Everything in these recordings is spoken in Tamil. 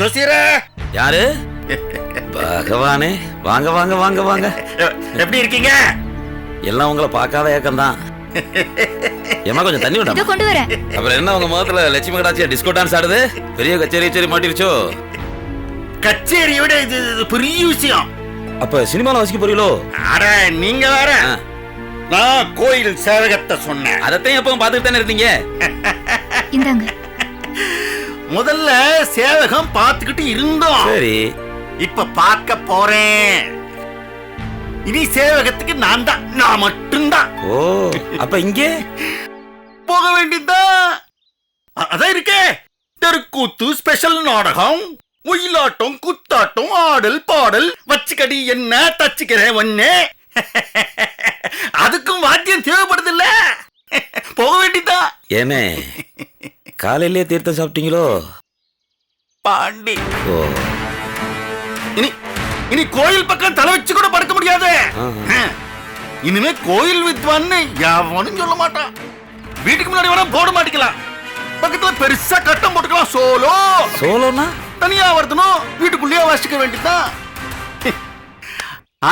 ஜோசியரே. யாரு? பகவானே, வாங்க வாங்க வாங்க வாங்க. எப்படி இருக்கீங்க? எல்லாம் உங்களை பார்க்காத ஏக்கம்தான். ஏமா கொஞ்சம் தண்ணி விட கொண்டு வரேன். அப்புறம் என்ன உங்க முகத்துல லட்சுமி கடாச்சியா டிஸ்கோ டான்ஸ் ஆடுது? பெரிய கச்சேரி மாட்டிருச்சோ? கச்சேரியோட இது பெரிய விஷயம். அப்ப சினிமால வாசிக்க போறீங்களோ? அட நீங்க வேற. நான் கோயில் சேவகத்தை சொன்னேன். அதத்தையும் எப்பவும் பார்த்துட்டு தானே இருந்தீங்க. இந்தாங்க. முதல்ல சேவகம் பார்த்துக்கிட்டு இருந்தோம். சரி, இப்ப பார்க்க போறேன். இனி சேவகத்துக்கு நான் மட்டும்தான். ஓ, அப்ப இங்கே போக வேண்டியதுதான். அதான் இருக்கே, தெருக்கூத்து ஸ்பெஷல் நாடகம், ஒயிலாட்டம், குத்தாட்டம், ஆடல் பாடல், வச்சுக்கடி என்ன தச்சுக்கிறேன் ஒன்னு. அதுக்கும் வாத்தியம் தேவைப்படுது இல்ல? போக வேண்டியதுதான். ஏமே, காலையிலேயே தீர்த்தம் சாப்பிட்டீங்களோ? பாண்டி, ஓ, இனி கோயில் பக்கம் தலை வச்சு கூட படுக்க முடியாது. இனிமே கோயில் வித்வான்னு எவனும் சொல்ல மாட்டான். வீட்டுக்கு முன்னாடி வேணா போட மாட்டிக்கலாம், பக்கத்துல பெருசா கட்டம் போட்டுக்கலாம். சோலோனா தனியா வரணும், வீட்டுக்குள்ளேயே வாசிக்க வேண்டியதுதான்.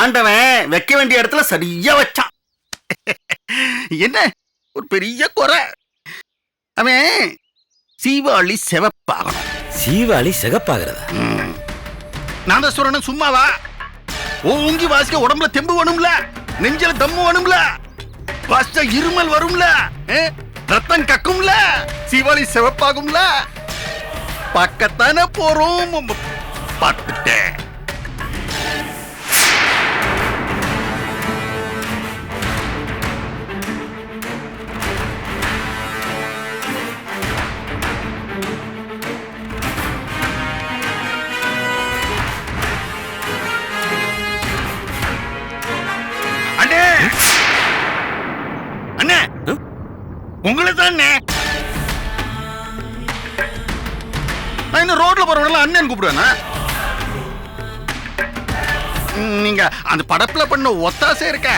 ஆண்டவன் வைக்க வேண்டிய இடத்துல சரியா வச்சான். என்ன ஒரு பெரிய குறை, அவன் சீவாளி செவப்பாகணும். சீவாளி சிகப்பாகிறதா? நான் தான் சொல்றேன், சும்மாவா? ஓங்கி வாசிக்க உடம்புல தெம்பு வேணும்ல, நெஞ்சில தம்மு வேணும்ல, வாசிச்சா இருமல் வரும்ல, ரத்தம் கக்கும்ல, சீவாளி செவப்பாகும்ல. பக்கத்தானே போறோம், பார்த்துட்டேன். உங்களை தானே நான் ரோட்ல போறவங்க அண்ணன் கூப்பிடுவேனா? நீங்க அந்த படப்புல பண்ண ஒத்தாசை இருக்க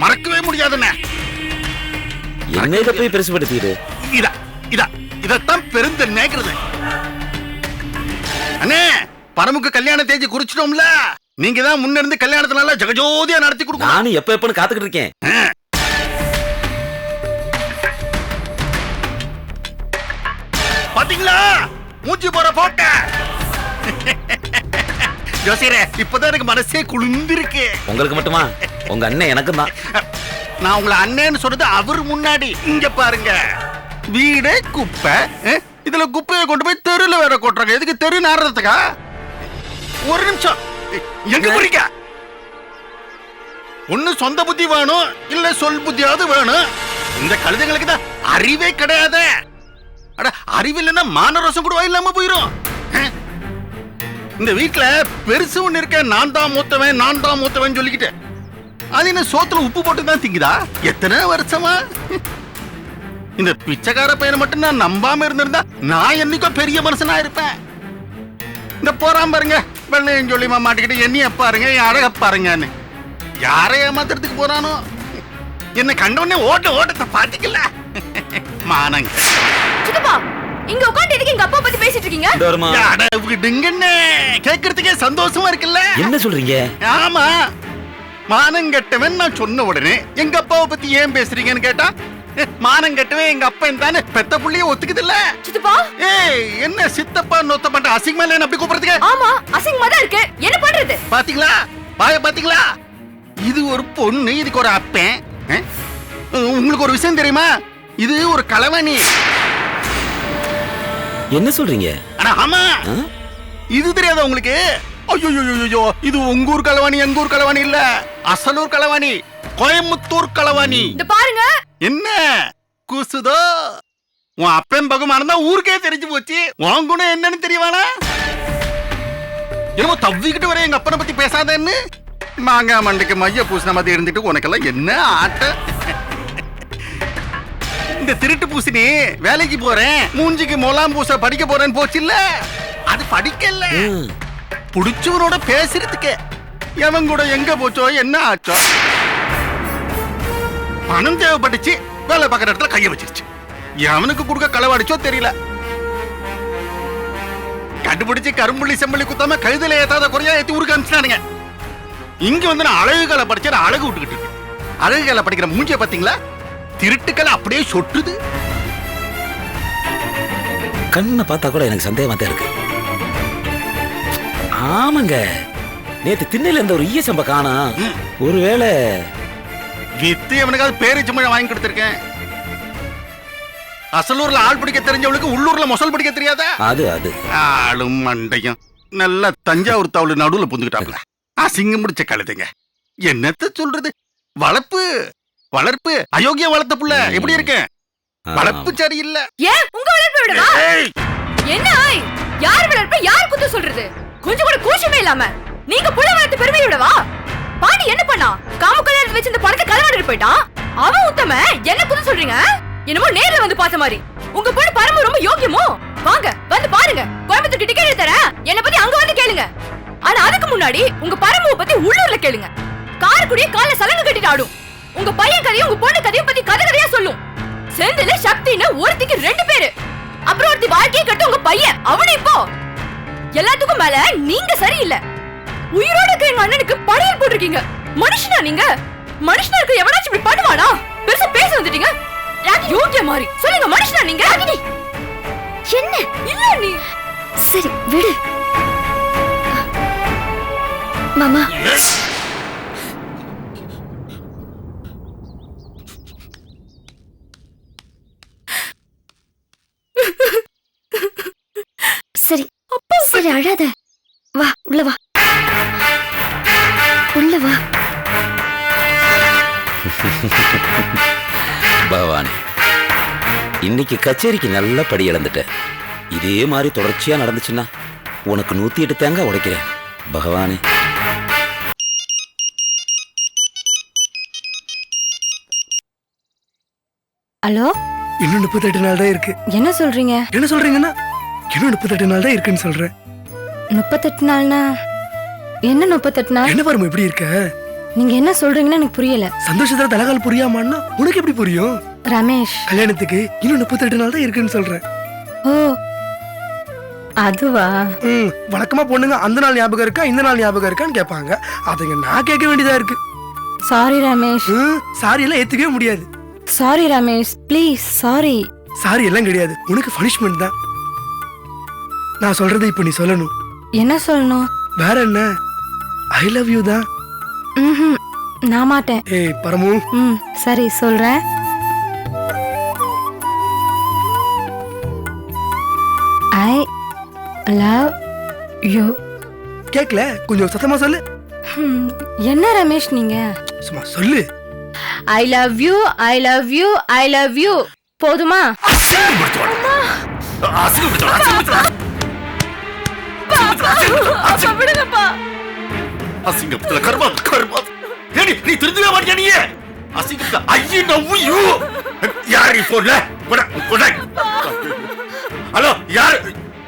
மறக்கவே முடியாதுண்ணே. என்ன இதை போய் பெருசுபடுத்திடு? இதத்தான் பெருந்தன்மைங்கிறது. அண்ணே, பரமுக்கு கல்யாண தேதி குறிச்சிட்டோம்ல, நீங்க தான் முன்ன இருந்து கல்யாணத்தினால ஜெகஜோதியா நடத்தி கொடுக்கணும். நானும் எப்பன்னு காத்துக்கிட்டு இருக்கேன். பாத்தீங்களா மூச்சு போற போட்ட? ஜோசியரே, இப்பதான் எனக்கு மனசே குளிர்ந்திருக்கு. உங்களுக்கு மட்டுமா? உங்க அண்ணன் எனக்கும் தான். நான் உங்களை அண்ணன்னு சொல்றது அவர் முன்னாடி. இங்க பாருங்க, வீடு குப்பை, இதுல குப்பையை கொண்டு போய் தெருல வேற கொட்டுறாங்க. எதுக்கு தெரு நாடுறதுக்கா? ஒரு நிமிஷம், எங்க போறீங்க? ஒண்ணு சொந்த புத்தி வேணும், இல்ல சொல் புத்தியாவது வேணும். இந்த கழுதைங்களுக்கு தான் அறிவே கிடையாது. அட, அறிவு இல்லைன்னா மானரசம் கூட இல்லாம போயிரும். இந்த வீட்டுல பெருசு ஒண்ணு இருக்க, நான் தான் மூத்தவன் சொல்லிக்கிட்டு, அது என்ன சோத்துல உப்பு போட்டு தான் திங்குதா? எத்தனை வருஷமா? இந்த பிச்சைக்கார பையனை மட்டும் நான் நம்பாம இருந்திருந்தா நான் என்னைக்கோ பெரிய மனுஷனா இருப்பேன். இந்த போறாம பாருங்க, வெள்ளையும் சொல்லிமா மாட்டிக்கிட்டு என்னைய பாருங்க, என் அழக பாருங்கன்னு. யாரை ஏமாத்துறதுக்கு போறானோ? என்ன கண்டவனே ஓட்டத்தை பாத்திக்கல. மானங்க. சித்தப்பா, இங்க உட்கார்ந்து எதுக்கு எங்க அப்பா பத்தி பேசிட்டு இருக்கீங்க? கேக்குறதுக்கே சந்தோஷமா இருக்குல்ல? என்ன சொல்றீங்க? ஆமா, மானங்கட்டவன் நான் சொன்ன உடனே எங்க அப்பாவை பத்தி ஏன் பேசுறீங்கன்னு கேட்டா, மானங்கட்டவன் எங்க அப்பா தானே பெத்த புள்ளிய ஒத்துக்குது இல்ல? சித்தப்பா, ஏய், என்ன சித்தப்பா நொத்த பண்ண அசிங்கமா இல்ல அப்படி கூப்பிடுறதுக்கு? ஆமா, அசிங்கமா தான் இருக்கு. என்ன பண்றது? பாத்தீங்களா பாய பாத்தீங்களா? இது ஒரு பொண்ணு, இதுக்கு ஒரு அப்பன். உங்களுக்கு ஒரு விஷயம் தெரியுமா? இது ஒரு களவாணி. என்ன சொல்றீங்க? ஆமா, இது தெரியாத உங்களுக்கு? ஐயோ, இது உங்க ஊர் களவாணி, எங்க ஊர் களவாணி இல்ல, அசலூர் களவாணி, கோயம்புத்தூர் களவாணி. இந்த பாருங்க. என்ன கூசுதோ? உன் அப்பன் பகமானம் தான் ஊருக்கே தெரிஞ்சு போச்சு. உன் குணம் என்னன்னு தெரியவானா? என்னமோ தவ்விக்கிட்டு வர எங்க அப்பனை பத்தி பேசாதன்னு. மாங்காய் மண்டைக்கு மைய பூசின மாதிரி இருந்துட்டு உனக்கெல்லாம் என்ன ஆட்ட? இந்த திருட்டு பூசினி வேலைக்கு போறேன், மூஞ்சிக்கு மொலாம் பூச படிக்க போறேன்னு போச்சு இல்ல? அது படிக்கல, புடிச்சவனோட பேசுறதுக்கு. எவன் கூட எங்க போச்சோ என்ன ஆச்சோ? பணம் தேவைப்பட்டுச்சு, வேலை பார்க்குற இடத்துல கைய வச்சிருச்சு. எவனுக்கு கொடுக்க களவாடிச்சோ தெரியல. கண்டுபிடிச்சு கரும்புள்ளி செம்பள்ளி குத்தாம கழுதையில ஏத்தாத குறையா ஏத்தி ஊருக்கு அனுப்பிச்சிட்டானுங்க. இங்க வந்து நான் அழகுகளை படிச்ச அழகு விட்டுக்கிட்டு இருக்கேன். அழகுகளை படிக்கிற மூஞ்சிய பாத்தீங்களா? திருட்டுக்களை அப்படியே சொட்டுது. கண்ணை பார்த்தா கூட எனக்கு சந்தேகமா தான் இருக்கு. ஆமாங்க, நேத்து திண்ணையில இருந்த ஒரு ஈயசம்ப காணா. ஒருவேளை வித்து அவனுக்காவது பேரிச்சு மழை வாங்கி கொடுத்திருக்கேன். அசலூர்ல ஆள் பிடிக்க தெரிஞ்சவளுக்கு உள்ளூர்ல மொசல் பிடிக்க தெரியாதா? அது அது ஆளும் மண்டையும் நல்ல தஞ்சாவூர் தவுள் நடுவுல புந்துக்கிட்டாப்ல. அசிங்கம் முடிச்ச கழுதுங்க. என்னத்த சொல்றது? வளர்ப்பு வளர்ப்பு அயோக்கிய வளர்த்த புள்ள எப்படி இருக்கு? வளர்ப்பு சரியில்லை. ஏன் உங்க வளர்ப்பு விடவா? என்ன யார் வளர்ப்ப யார் குத்த சொல்றது? கொஞ்சம் கூட கூச்சமே இல்லாம நீங்க புள்ள வளர்த்து பெருமை விடவா? பாண்டி என்ன பண்ணா? காமுக்கல்யாணம் வச்சு இந்த பணத்தை கலவாடிட்டு போயிட்டான். அவன் உத்தம என்ன குத்த சொல்றீங்க? என்னமோ நேர்ல வந்து பார்த்த மாதிரி. உங்க பொண்ணு பரம ரொம்ப யோக்கியமோ? வாங்க வந்து பாருங்க. கோயம்புத்தூர் டிக்கெட் எடுத்து தரேன். என்ன பத்தி அங்க வந்து கேளுங்க. ஆனா அதுக்கு முன்னாடி உங்க பரமுவை பத்தி உள்ளூர்ல கேளுங்க. காரக்குடிய கால சலங்க கட்டிட்டு ஆடும். உங்க பையன் கதையும் உங்க பொண்ணு கதையும் பத்தி கதை கதையா சொல்லும். செந்தில சக்தின்னு ஒருத்திக்கு 2 பேரு. அப்புறம் ஒருத்தி வாழ்க்கையை கட்டு உங்க பையன். அவனு இப்போ எல்லாத்துக்கும் மேல நீங்க சரியில்லை. உயிரோட இருக்க எங்க அண்ணனுக்கு படையல் போட்டிருக்கீங்க. மனுஷனா நீங்க? மனுஷனா இருக்க எவனாச்சும் இப்படி பண்ணுவானா? பெருசா பேச வந்துட்டீங்க. யோகிய மாதிரி சொல்லுங்க, மனுஷனா நீங்க? என்ன இல்ல நீ? சரி விடு மாமா. சரி சரி அழாத. வா உள்ள வா உள்ள வா. பவானி, இன்னைக்கு கச்சேரிக்கு நல்ல படி இழந்துட்ட. இதே மாதிரி தொடர்ச்சியா நடந்துச்சுன்னா உனக்கு 108 தேங்காய் உடைக்கிறேன் பகவானே. ஹலோ, இன்னும் 38 நாள் தான் இருக்கு. என்ன சொல்றீங்க? என்ன சொல்றீங்கன்னா இன்னும் 38 நாள் தான் இருக்குன்னு சொல்றேன். 38 நாள்னா என்ன? 38 நாள் என்ன பாருமா இப்படி இருக்க? நீங்க என்ன சொல்றீங்கன்னு எனக்கு புரியல. சந்தோஷத்துல தலகால் புரியாமான்னா உனக்கு எப்படி புரியும்? ரமேஷ், கல்யாணத்துக்கு இன்னும் 38 நாள் தான் இருக்குன்னு சொல்றேன். ஓ அதுவா? வழக்கமா பொண்ணுங்க அந்த நாள் ஞாபகம் இருக்கா இந்த நாள் ஞாபகம் இருக்கான்னு கேட்பாங்க. அதுங்க நான் கேட்க வேண்டியதா இருக்கு. சாரி ரமேஷ். சாரி எல்லாம் ஏத்துக்கவே முடியாது. Sorry Ramesh, please. Sorry. Sorry எல்லாம் கிடையாது, உனக்கு பனிஷ்மெண்ட் தான். நான் சொல்றதை இப்ப நீ சொல்லணும். என்ன சொல்லணும்? வேற என்ன? ஐ லவ் யூ தான். நான் மாட்டேன். ஏய் பரமு. சரி சொல்றேன். I love you. கேக்கல, கொஞ்சம் சத்தமா சொல்லு. என்ன ரமேஷ் நீங்க? சும்மா சொல்லு. I love you, I love you, I love you. போதுமா? விடுங்கப்பா. அசிங்கத்துல கர்மா கர்மா. ஏடி நீ திருந்தவே மாட்டியா நீ? அசிங்கத்துல ஐ லவ் யூ. யார் போன்ல? கொடை. ஹலோ யார்?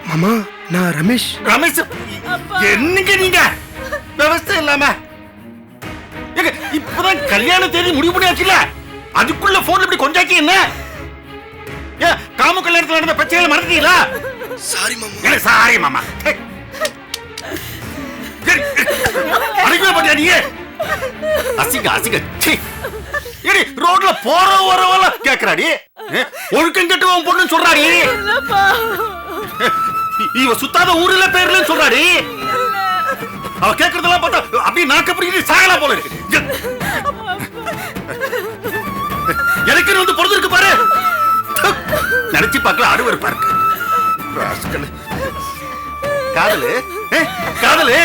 மாமா நான் ரமேஷ். ரமேஷ் என்னங்க நீங்க? விவசாய இல்லாம இப்பதான் கல்யாண தேதி முடிவு பண்ணியாச்சுல, அதுக்குள்ள போன்ல இப்படி கொஞ்சாக்கி என்ன? காம கல்யாணத்துல நடந்த பிரச்சனைகளை மறந்துட்டீங்களா? சாரி மாமா. சாரி மாமா. அடிக்கவே மாட்டியா நீ? அசிங்க அசிங்க. ஏடி ரோட்ல போற வரவல கேக்குறாடி. ஒழுக்கம் கெட்டவன் பொண்ணு சொல்றாடி. இவ சுத்தாத ஊர்ல பேர்ல சொல்றாடி. அவ கேக்குறதெல்லாம் பார்த்தா அப்படியே நாக்க பிடிக்கிட்டு சாகலாம் போல இருக்கு. எனக்கு வந்து பொறுத்து இருக்கு பாரு. நினைச்சு பார்க்கல அறுவர் பாருக்கு. காதலு காதலு.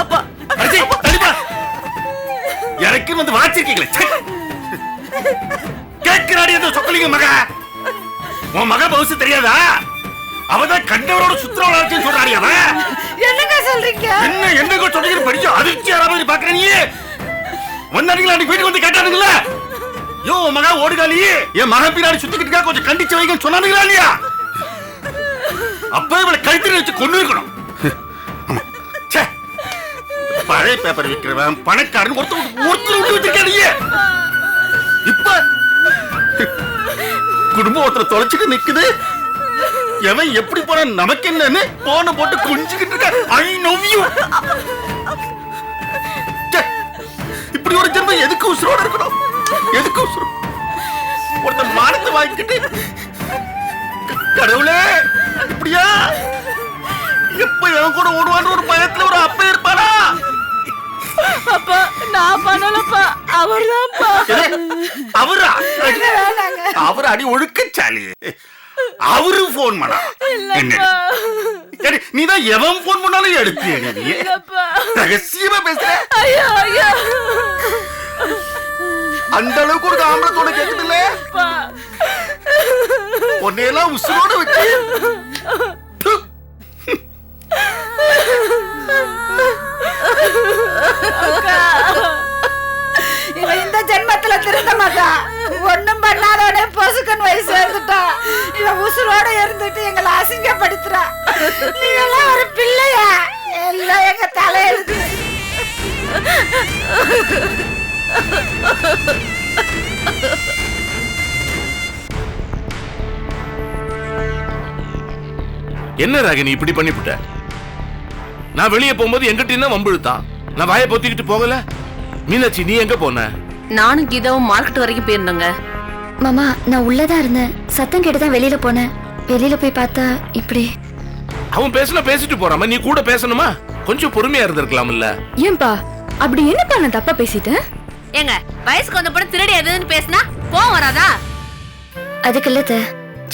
அப்பா எனக்கு வந்து வாச்சிருக்கீங்களே. கேட்கிறாடி அந்த சொக்கலிங்க மக. உன் மக பவுசு தெரியாதா? அவதான் கண்டவரோட சுத்திரவளாச்சுன்னு சொல்றாடி. அவன் என்னங்க சொல்றீங்க? என்ன என்னங்க சொல்றீங்க? படிச்சு அதிர்ச்சி ஆறாம பாக்குற நீ. வந்தானுங்களா நீ வீட்டுக்கு வந்து கேட்டானுங்கள? யோ மகா ஓடுகாலி, என் மகன் பின்னாடி சுத்திக்கிட்டு இருக்கா, கொஞ்சம் கண்டிச்சு வைங்கன்னு சொன்னானுங்களா இல்லையா? அப்ப இவளை கழுத்துல வச்சு கொண்டு இருக்கணும். பழைய பேப்பர் விற்கிறவன் பணக்காரன் ஒருத்தர் விட்டு வச்சிருக்கானீங்க. இப்ப குடும்பம் ஒருத்தர் தொலைச்சிட்டு நிக்குது. எவன் எப்படி போன நமக்கு என்னன்னு போன போட்டு குஞ்சுக்கிட்டு இருக்க. I love you. இப்படி ஒரு ஜென்மம் எதுக்கு உசுரோட இருக்கணும்? எதுக்கு உசுரோட? ஒருத்த மானத்தை வாங்கிக்கிட்டு கடவுளே இப்படியா? எப்ப எவன் கூட ஓடுவான்னு ஒரு பயத்துல ஒரு அப்ப இருப்பானா? அப்பா நான் பண்ணலப்பா, அவர்தான்ப்பா. அவரா? அவர் அடி ஒழுக்கச்சாலி. அவரு போன் பண்ணா நீதான் எவன் போன் பண்ணாலும் எடுத்தீங்க. ரகசியமா பேசுற. அந்த அளவுக்கு ஒரு ஆம்பளத்தோட கேக்குது இல்ல? உன்னையெல்லாம் உசுரோட வச்சு இவன் இந்த ஜென்மத்துல திருந்த மாட்டான். ஒண்ணும் பண்ணாதவனே பொசுக்கன் வயசு வந்துட்டான். இவன் உசுரோட இருந்துட்டு எங்களை அசிங்கப்படுத்துறா. நீங்கெல்லாம் ஒரு பிள்ளையா? எல்லாம் எங்க தலையெழுது. என்ன ராகினி இப்படி பண்ணிவிட்ட? நான் வெளியே போகும்போது எங்கிட்ட வம்பிழுத்தான். நான் வாயை பொத்திக்கிட்டு போகல. மீனாட்சி நீ எங்க போன? நானும் கீதாவும் மார்க்கெட் வரைக்கும் போயிருந்தோங்க. மாமா நான் உள்ளதான் இருந்தேன். சத்தம் கேட்டுதான் வெளியில போனேன். வெளியில போய் பார்த்தா இப்படி. அவன் பேசிட்டு போறாம நீ கூட பேசணுமா? கொஞ்சம் பொறுமையா இருந்திருக்கலாம்ல. ஏன்பா அப்படி என்னப்பா நான் தப்பா பேசிட்டேன்? ஏங்க வயசுக்கு வந்த பொண்ணு திருடி எதுன்னு பேசினா கோவம் வராதா? அதுக்கு இல்ல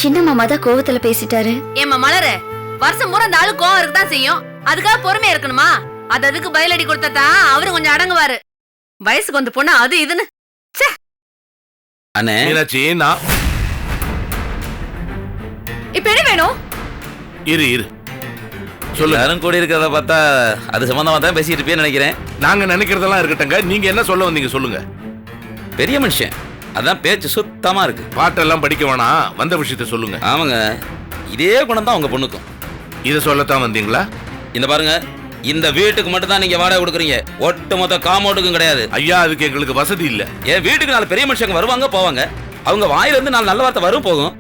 சின்ன மாமா தான் கோவத்துல பேசிட்டாரு. ஏமா மலரு, வருஷம் பூரா அந்த ஆளு கோவம் இருக்குதான் செய்யும். அதுக்காக பொறுமையா இருக்கணுமா? அதுக்கு பதிலடி கொடுத்தா அவரு கொஞ்சம் அடங்குவாரு. வயசுக்கு வந்த பொண்ணு அது இதுன்னு. அண்ணே மீனாட்சி நான் இப்ப என்ன வேணும்? இரு சொல்லு. எல்லாரும் கூடி இருக்கிறத பார்த்தா அது சம்பந்தமா தான் பேசிட்டு இருப்பேன்னு நினைக்கிறேன். நாங்க நினைக்கிறதெல்லாம் இருக்கட்டுங்க. நீங்க என்ன சொல்ல வந்தீங்க சொல்லுங்க. பெரிய மனுஷன் அதான் பேச்சு சுத்தமா இருக்கு. பாட்டெல்லாம் படிக்க வேணாம், வந்த விஷயத்த சொல்லுங்க. ஆமாங்க, இதே குணம் தான் உங்க பொண்ணுக்கும். இத சொல்லத்தான் வந்தீங்களா? இந்த பாருங்க, இந்த வீட்டுக்கு மட்டும் தான் நீங்க வாடகை கொடுக்குறீங்க. ஒட்டு மொத்த காம்பவுண்டுக்கும் கிடையாது. ஐயா அதுக்கு எங்களுக்கு வசதி இல்ல. என் வீட்டுக்கு 4 பெரிய மனுஷங்க வருவாங்க போவாங்க. அவங்க வாயில இருந்து 4 நல்ல வார்த்தை வரும் போகும்.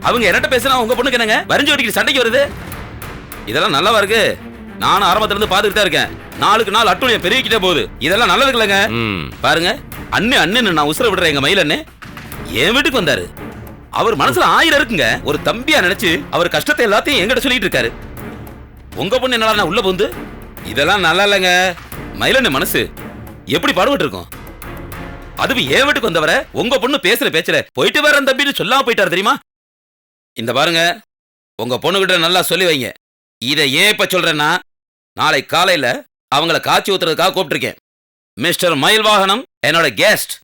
அவங்க என்னட்ட பேசினா உங்க பொண்ணுக்கு என்னங்க வரிஞ்சு ஓடிக்கிட்டு சண்டைக்கு வருது? இதெல்லாம் நல்லவா இருக்கு? நானும் ஆரம்பத்துல இருந்து பாத்துக்கிட்டு தான் இருக்கேன். நாளுக்கு நாள் அட்டுழியம் பெருகிக்கிட்டே போகுது. இதெல்லாம் நல்லது இல்லைங்க. பாருங்க, அண்ணன் நான் உசுர விடுறேன். எங்க மயில அண்ணே என் வீட்டுக்கு வந்தாரு. அவர் மனசுல 1000 இருக்குங்க. ஒரு தம்பியா நினைச்சு அவர் கஷ்டத்தை எல்லாத்தையும் எங்கிட்ட சொல்லிட்டு இருக்காரு. உங்க பொண்ணு என்னடா உள்ள போந்து? இதெல்லாம் நல்லா இல்லைங்க. மயிலண்ண மனசு எப்படி பாடுபட்டு இருக்கும்? அதுவும் என் வீட்டுக்கு வந்தவரை உங்க பொண்ணு பேசுற பேச்சுல போயிட்டு வர தம்பின்னு சொல்லாம போயிட்டாரு தெரியுமா? இந்த பாருங்க, உங்க பொண்ணுகிட்ட நல்லா சொல்லி வைங்க. இதை ஏன் இப்ப சொல்றேன்னா, நாளை காலையில அவங்கள காய்ச்சி ஊத்துறதுக்காக கூப்பிட்டுருக்கேன். மிஸ்டர் மயில் வாகனம் என்னோட கெஸ்ட்,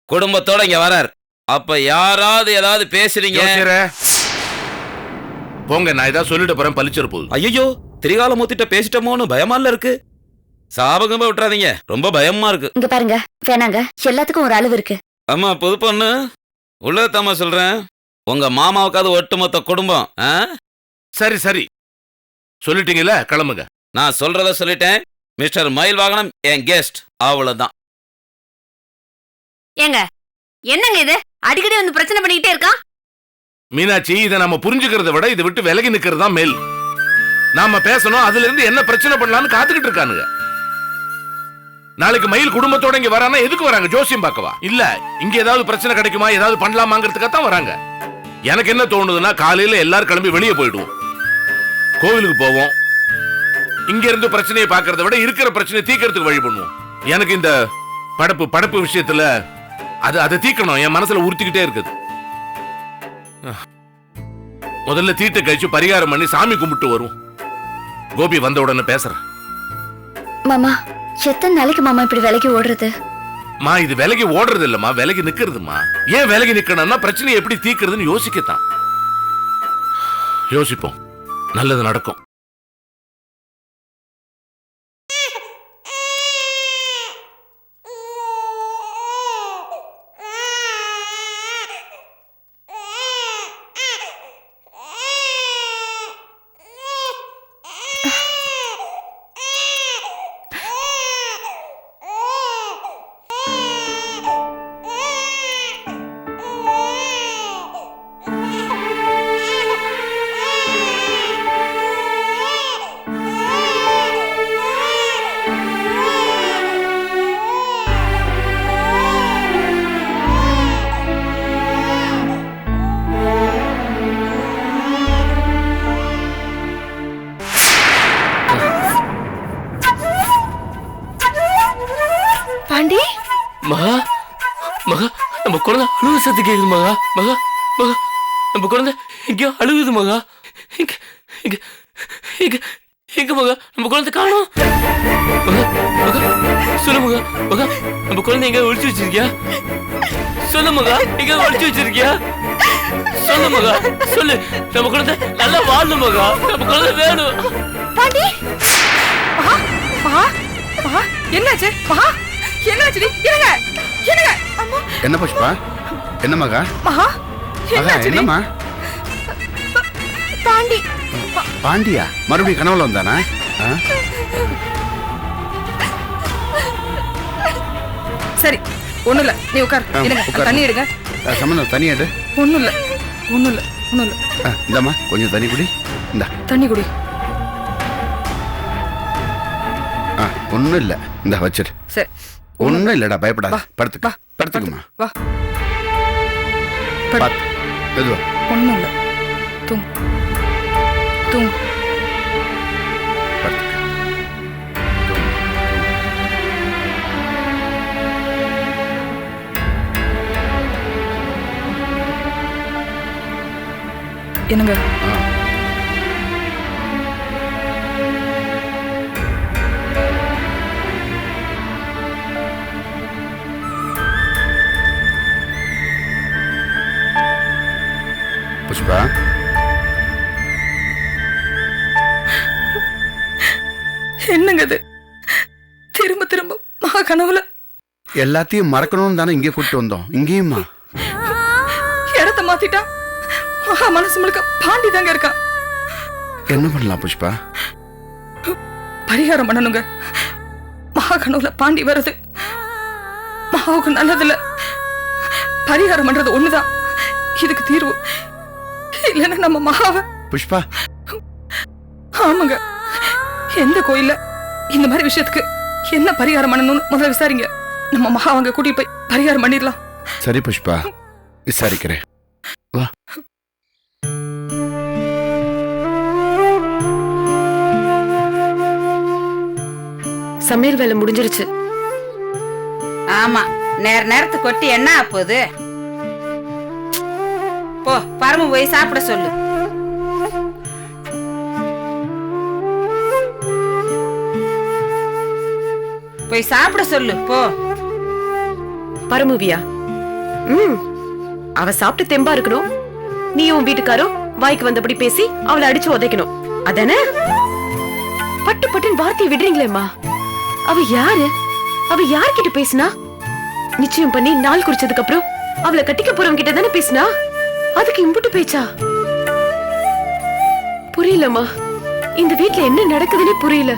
குடும்பத்தோட இங்க வரார். அப்ப யாராவது ஏதாவது பேசுறீங்க போங்க. நான் ஏதாவது சொல்லிட்டு போறேன், பழிச்சிட போகுது. ஐயோ, திரிகாலமூர்த்திட்ட பேசிட்டோமோன்னு பயமா இருக்கு. சாபகமா விட்டுறாதீங்க, ரொம்ப பயமா இருக்கு. இங்க பாருங்க, வேணாங்க, எல்லாத்துக்கும் ஒரு அளவு இருக்கு. ஆமா புது பொண்ணு, உள்ளதாமா சொல்றேன். உங்க மாமாவுக்காவது ஒட்டுமொத்த குடும்பம். சரி சொல்லிட்டீங்கல்ல, கிளம்புங்க. நான் சொல்றத சொல்லிட்டேன். மிஸ்டர் மயில் வாகனம் என் கெஸ்ட், அவ்வளவுதான். ஏங்க என்னங்க இது? அடிக்கடி வந்து பிரச்சனை பண்ணிக்கிட்டே இருக்கான். மீனாட்சி, இதை நம்ம புரிஞ்சுக்கிறத விட இதை விட்டு விலகி நிக்கிறது தான் மேல். நாம பேசணும், அதுல இருந்து என்ன பிரச்சனை பண்ணலாம்னு காத்துக்கிட்டு இருக்கானுங்க. நாளைக்கு மயில் குடும்பத்தோட இங்க வரானா எதுக்கு வராங்க? ஜோசியம் பார்க்கவா? இல்ல இங்க ஏதாவது பிரச்சனை கிடைக்குமா, ஏதாவது பண்ணலாமாங்கிறதுக்காக தான் வராங்க. எனக்கு என்ன தோணுதுன்னா, காலையில எல்லாரும் கிளம்பி வெளியே போயிடுவோம், கோவிலுக்கு போவோம். இங்க இருந்து பிரச்சனையை பார்க்கறத விட இருக்கிற பிரச்சனையை தீக்கிறதுக்கு வழி பண்ணுவோம். எனக்கு இந்த படப்பு விஷயத்துல அதை தீக்கணும், என் மனசுல உறுத்திக்கிட்டே இருக்குது. முதல்ல தீட்டை கழிச்சு பரிகாரம் பண்ணி சாமி கும்பிட்டு வரும். கோபி வந்த உடனே பேசுறேன். மாமா, எத்தனை நாளைக்கு மாமா இப்படி விலைக்கு ஓடுறது? மா, இது விலகி ஓடுறது இல்லம்மா, விலகி நிக்கிறதுமா. ஏன் விலகி நிக்கணும்னா, பிரச்சனையை எப்படி தீக்கிறதுன்னு யோசிக்கத்தான். யோசிப்போம், நல்லது நடக்கும். மகா மகா நம்ம குழந்தை அழுகு சத்து கேக்குது மகா மகா மகா நம்ம குழந்தை எங்கேயோ அழுகுது மகா எங்க எங்க எங்க எங்க மகா நம்ம குழந்தை காணோம் மகா மகா சொல்லு மகா மகா நம்ம குழந்தை எங்க ஒளிச்சு வச்சிருக்கியா சொல்லு மகா எங்க ஒளிச்சு வச்சிருக்கியா சொல்லு மகா சொல்லு நம்ம குழந்தை நல்லா வாழணும் மகா நம்ம குழந்தை வேணும் பாண்டி மகா மகா மகா என்னாச்சு மகா என்னாச்சு என்னங்க என்னங்க அம்மா என்ன புஷ்பா என்ன மகா மகா மகா என்னாச்சு என்னம்மா பாண்டி பாண்டியா மறுபடியும் கனவுல வந்தானா ஆ? சரி ஒண்ணும் இல்ல நீ உட்கார் ஆ, இருங்க உட்காரு. தண்ணி எடுங்க சம்பந்தம் தண்ணி எடு ஒண்ணும் இல்ல ஒண்ணும் இல்ல ஒண்ணும் இல்ல இந்தாம்மா கொஞ்சம் தண்ணி குடி இந்தா தண்ணி குடி ஒன்றும் இல்லை இந்த வச்சிரு சரி ஒன்றும் இல்லைடா பயப்படாத வா, படுத்துக்க வா, படுத்துக்குமா வா படு. பார்த்து மெதுவா ஒண்ணும் இல்ல தூங்கு தூங்கு படுத்துக்க என்னங்க ஆ. புஷ்பா என்னங்க இது திரும்ப திரும்ப மகா கனவுல எல்லாத்தையும் மறக்கணும்னு தானே இங்கே கூப்பிட்டு வந்தோம் இங்கேயுமா இடத்த மாத்திட்டா மகா மனசு முழுக்க பாண்டி தாங்க இருக்கா என்ன பண்ணலாம் புஷ்பா பரிகாரம் பண்ணணுங்க மகா கனவுல பாண்டி வருது மகாவுக்கு நல்லதில்ல பரிகாரம் பண்றது ஒண்ணுதான் இதுக்கு தீர்வு இல்லைன்னா நம்ம மகாவை புஷ்பா ஆமாங்க எந்த கோயில்ல இந்த மாதிரி விஷயத்துக்கு என்ன பரிகாரம் பண்ணணும்னு முதல்ல விசாரிங்க நம்ம மகாவங்க கூட்டிட்டு போய் பரிகாரம் பண்ணிடலாம் சரி புஷ்பா விசாரிக்கிறேன் வா சமையல் வேலை முடிஞ்சிருச்சு. ஆமா நேரத்துக்கு கொட்டி என்ன ஆப்போகுது போ பரம போய் சாப்பிட சொல்லு போய் சாப்பிட சொல்லு போ பரமுவியா? அவ சாப்பிட்டு தெம்பா இருக்கணும். நீ உன் வீட்டுக்காரும் வாய்க்கு வந்தபடி பேசி அவளை அடிச்சு உதைக்கணும். அதானே? பட்டு பட்டுன்னு வார்த்தையை விடுறீங்களேம்மா. அவ யாரு? அவ யார்கிட்ட பேசினா? நிச்சயம் பண்ணி நாள் குறிச்சதுக்கு அப்புறம் அவளை கட்டிக்க போறவங்க கிட்ட தானே பேசினா? அதுக்கு இம்புட்டு பேச்சா? புரியலம்மா. இந்த வீட்ல என்ன நடக்குதுன்னே புரியல.